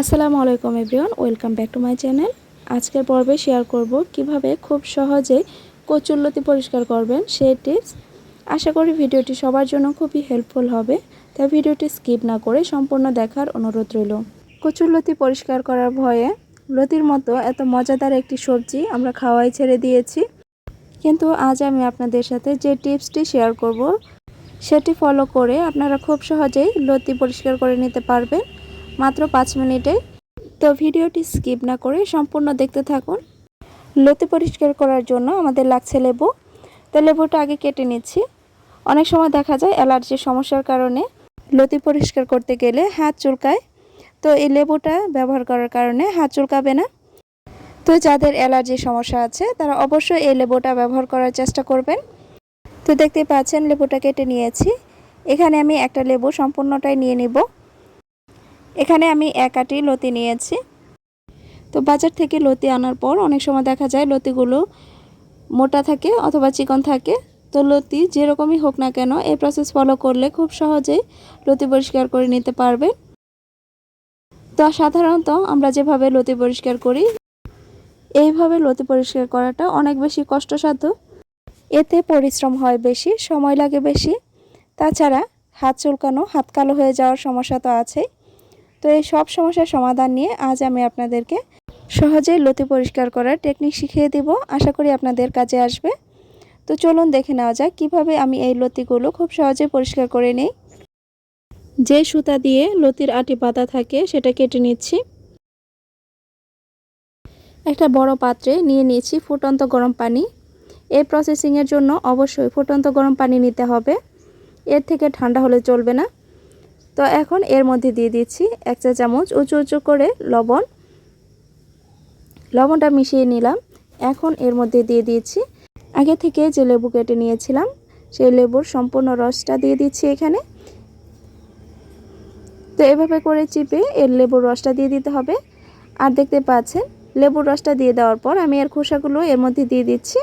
আসসালামু আলাইকুম everyone, welcome back to my channel. আজকের পর্বে শেয়ার করব কিভাবে খুব সহজে কচুরলতি পরিষ্কার করবেন সেই টিপস। আশা করি ভিডিওটি সবার জন্য খুবই হেল্পফুল হবে, তাই ভিডিওটি স্কিপ না করে সম্পূর্ণ দেখার অনুরোধ রইল। কচুরলতি পরিষ্কার করার ভয়ে লতির মতো এত মজাদার একটি সবজি আমরা খাওয়াই ছেড়ে দিয়েছি, কিন্তু আজ আমি আপনাদের সাথে যে টিপসটি শেয়ার করব সেটি ফলো করে আপনারা খুব সহজেই লতি পরিষ্কার করে নিতে পারবেন মাত্র 5 মিনিটে। তো ভিডিওটি স্কিপ না করে সম্পূর্ণ দেখতে থাকুন। লতি পরিষ্কার করার জন্য আমাদের লাগছে লেবু। তো লেবুটা আগে কেটে নিচ্ছি। অনেক সময় দেখা যায় অ্যালার্জির সমস্যার কারণে লতি পরিষ্কার করতে গেলে হাত চুলকায়, তো এই লেবুটা ব্যবহার করার কারণে হাত চুলকাবে না। তো যাদের অ্যালার্জির সমস্যা আছে তারা অবশ্যই এই লেবুটা ব্যবহার করার চেষ্টা করবেন। তো দেখতে পাচ্ছেন লেবুটা কেটে নিয়েছি। এখানে আমি একটা লেবু সম্পূর্ণটাই নিয়ে নিব। এখানে আমি 1 আটি লতি নিয়েছি। তো বাজার থেকে লতি আনার পর অনেক সময় দেখা যায় লতিগুলো মোটা থাকে অথবা চিকন থাকে। তো লতি যেরকমই হোক না কেন এই প্রসেস ফলো করলে খুব সহজেই লতি পরিষ্কার করে নিতে পারবে। তো সাধারণত আমরা যেভাবে লতি পরিষ্কার করি এইভাবে লতি পরিষ্কার করাটা অনেক বেশি কষ্টসাধ্য। এতে পরিশ্রম হয় বেশি, সময় লাগে বেশি, তাছাড়া হাত চুলকানো, হাত কালো হয়ে যাওয়ার সমস্যা তো আছেই। তো এই সব সমস্যার সমাধান নিয়ে আজ আমি আপনাদেরকে সহজেই লতি পরিষ্কার করার টেকনিক শিখিয়ে দিব। আশা করি আপনাদের কাজে আসবে। তো চলুন দেখে নেওয়া যাক কিভাবে আমি এই লতিগুলো খুব সহজে পরিষ্কার করে নিই। যে সুতা দিয়ে লতির আটি পাতা থাকে সেটা কেটে নিচ্ছি। একটা বড় পাত্রে নিয়ে নিয়েছি ফুটন্ত গরম পানি। এই প্রসেসিংয়ের জন্য অবশ্যই ফুটন্ত গরম পানি নিতে হবে, এর থেকে ঠান্ডা হলে চলবে না। তো এখন এর মধ্যে দিয়ে দিচ্ছি 1 চা চামচ উঁচু উঁচু করে লবণটা মিশিয়ে নিলাম। এখন এর মধ্যে দিয়ে দিয়েছি আগে থেকে যে লেবু কেটে নিয়েছিলাম সেই লেবুর সম্পূর্ণ রসটা দিয়ে দিচ্ছি এখানে। তো এভাবে করে চিপে এর লেবুর রসটা দিয়ে দিতে হবে। আর দেখতে পাচ্ছেন লেবুর রসটা দিয়ে দেওয়ার পর আমি এর খোসাগুলো এর মধ্যে দিয়ে দিচ্ছি।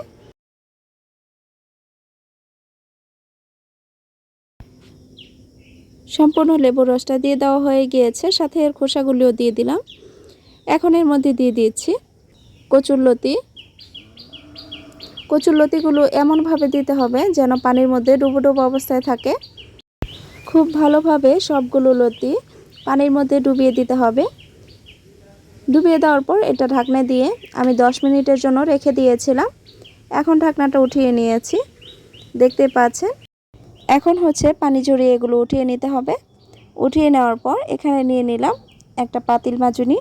সম্পূর্ণ লেবুর রসটা দিয়ে দেওয়া হয়ে গিয়েছে, সাথে এর খোসাগুলিও দিয়ে দিলাম। এখন এর মধ্যে দিয়ে দিচ্ছি কচুরলতিগুলো এমনভাবে দিতে হবে যেন পানির মধ্যে ডুবো ডুবো অবস্থায় থাকে। খুব ভালোভাবে সবগুলো লতি পানির মধ্যে ডুবিয়ে দিতে হবে। ডুবিয়ে দেওয়ার পর এটা ঢাকনা দিয়ে আমি 10 মিনিটের জন্য রেখে দিয়েছিলাম। এখন ঢাকনাটা উঠিয়ে নিয়েছি। দেখতে পাচ্ছেন এখন হচ্ছে পানি ঝরিয়ে এগুলো উঠিয়ে নিতে হবে। উঠিয়ে নেওয়ার পর এখানে নিয়ে নিলাম একটা পাতিল মাজুনি,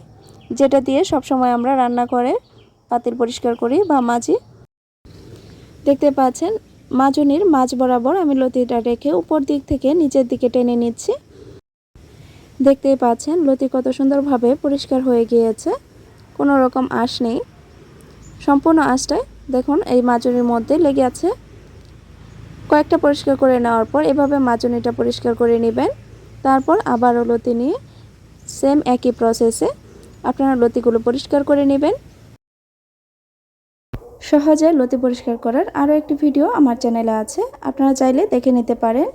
যেটা দিয়ে সবসময় আমরা রান্না করে পাতিল পরিষ্কার করি বা মাজি। দেখতে পাচ্ছেন মাজুনির মাঝ বরাবর আমি লতিটা রেখে উপর দিক থেকে নিচের দিকে টেনে নিচ্ছি। দেখতেই পাচ্ছেন লতি কত সুন্দরভাবে পরিষ্কার হয়ে গিয়েছে, কোনো রকম আঁশ নেই। সম্পূর্ণ আঁশটাই দেখুন এই মাজুনির মধ্যে লেগে আছে। কয়েকটা পরিষ্কার করে নেওয়ার পর এভাবে মাজুনিটা পরিষ্কার করে নেবেন। তারপর আবারও লতি নিয়ে সেম একই প্রসেসে আপনারা লতিগুলো পরিষ্কার করে নেবেন। সহজে লতি পরিষ্কার করার আরও একটি ভিডিও আমার চ্যানেলে আছে, আপনারা চাইলে দেখে নিতে পারেন।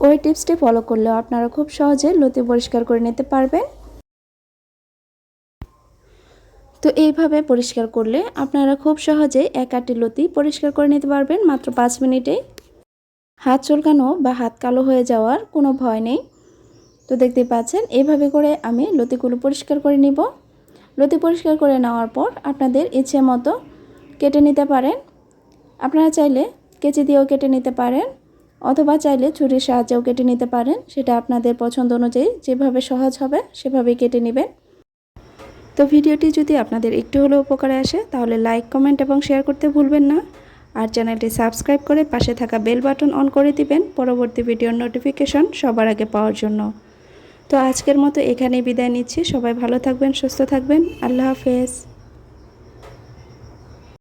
ওই টিপসটি ফলো করলেও আপনারা খুব সহজে লতি পরিষ্কার করে নিতে পারবেন। তো এইভাবে পরিষ্কার করলে আপনারা খুব সহজে 1 আটি লতি পরিষ্কার করে নিতে পারবেন মাত্র 5 মিনিটেই। হাত চুলকানো বা হাত কালো হয়ে যাওয়ার কোনো ভয় নেই। তো দেখতে পাচ্ছেন এইভাবে করে আমি লতিগুলো পরিষ্কার করে নিব। লতি পরিষ্কার করে নেওয়ার পর আপনাদের ইচ্ছে মতো কেটে নিতে পারেন। আপনারা চাইলে কেচি দিয়েও কেটে নিতে পারেন অথবা চাইলে ছুরির সাহায্যেও কেটে নিতে পারেন, সেটা আপনাদের পছন্দ অনুযায়ী যেভাবে সহজ হবে সেভাবেই কেটে নেবেন। তো ভিডিওটি যদি আপনাদের একটু হলেও উপকারে আসে তাহলে লাইক, কমেন্ট এবং শেয়ার করতে ভুলবেন না। আর চ্যানেলটি সাবস্ক্রাইব করে পাশে থাকা বেল বাটন অন করে দিবেন পরবর্তী ভিডিওর নোটিফিকেশন সবার আগে পাওয়ার জন্য। তো আজকের মতো এখানেই বিদায় নিচ্ছি। সবাই ভালো থাকবেন, সুস্থ থাকবেন। আল্লাহ হাফেজ।